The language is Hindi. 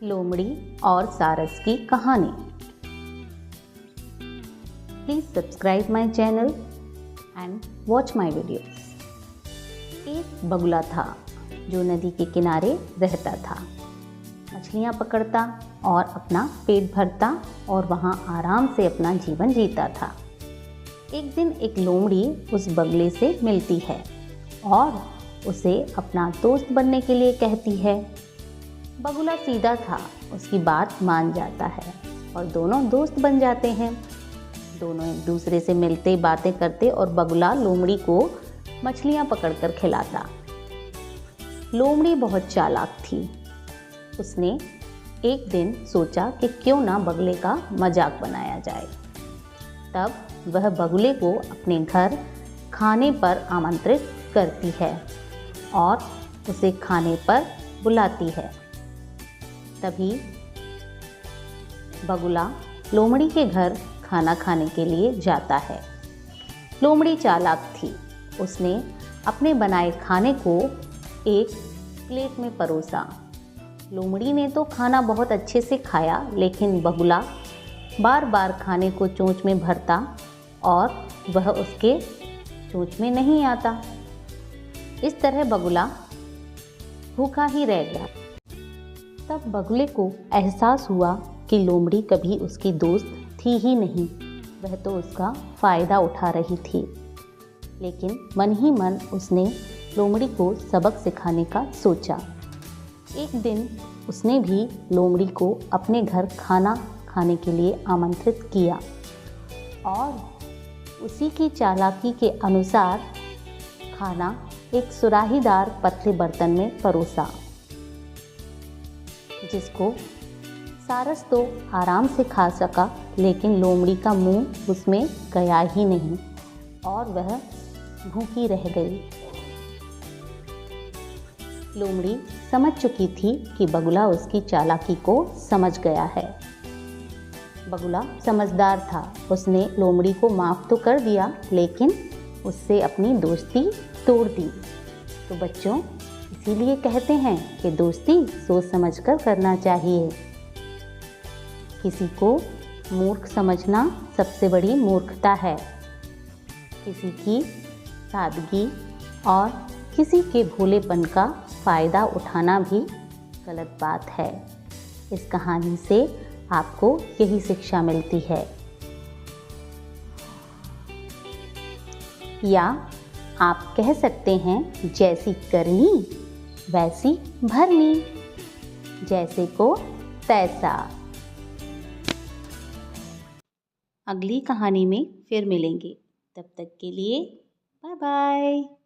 लोमड़ी और सारस की कहानी। Please subscribe my channel and watch my videos. एक बगुला था जो नदी के किनारे रहता था। मछलियाँ पकड़ता और अपना पेट भरता और वहाँ आराम से अपना जीवन जीता था। एक दिन एक लोमड़ी उस बगुले से मिलती है और उसे अपना दोस्त बनने के लिए कहती है। बगुला सीधा था, उसकी बात मान जाता है और दोनों दोस्त बन जाते हैं। दोनों एक दूसरे से मिलते, बातें करते और बगुला लोमड़ी को मछलियाँ पकड़कर खिलाता। लोमड़ी बहुत चालाक थी। उसने एक दिन सोचा कि क्यों ना बगुले का मजाक बनाया जाए। तब वह बगुले को अपने घर खाने पर आमंत्रित करती है और उसे खाने पर बुलाती है। तभी बगुला लोमड़ी के घर खाना खाने के लिए जाता है। लोमड़ी चालाक थी। उसने अपने बनाए खाने को एक प्लेट में परोसा। लोमड़ी ने तो खाना बहुत अच्छे से खाया, लेकिन बगुला बार बार खाने को चोंच में भरता और वह उसके चोंच में नहीं आता। इस तरह बगुला भूखा ही रह गया। तब बगुले को एहसास हुआ कि लोमड़ी कभी उसकी दोस्त थी ही नहीं, वह तो उसका फ़ायदा उठा रही थी। लेकिन मन ही मन उसने लोमड़ी को सबक सिखाने का सोचा। एक दिन उसने भी लोमड़ी को अपने घर खाना खाने के लिए आमंत्रित किया और उसी की चालाकी के अनुसार खाना एक सुराहीदार पतले बर्तन में परोसा, जिसको सारस तो आराम से खा सका, लेकिन लोमड़ी का मुंह उसमें गया ही नहीं और वह भूखी रह गई। लोमड़ी समझ चुकी थी कि बगुला उसकी चालाकी को समझ गया है। बगुला समझदार था। उसने लोमड़ी को माफ़ तो कर दिया, लेकिन उससे अपनी दोस्ती तोड़ दी। तो बच्चों, इसीलिए कहते हैं कि दोस्ती सोच समझकर करना चाहिए। किसी को मूर्ख समझना सबसे बड़ी मूर्खता है। किसी की सादगी और किसी के भोलेपन का फ़ायदा उठाना भी गलत बात है। इस कहानी से आपको यही शिक्षा मिलती है। या आप कह सकते हैं, जैसी करनी वैसी भरनी, जैसे को तैसा। अगली कहानी में फिर मिलेंगे। तब तक के लिए बाय बाय।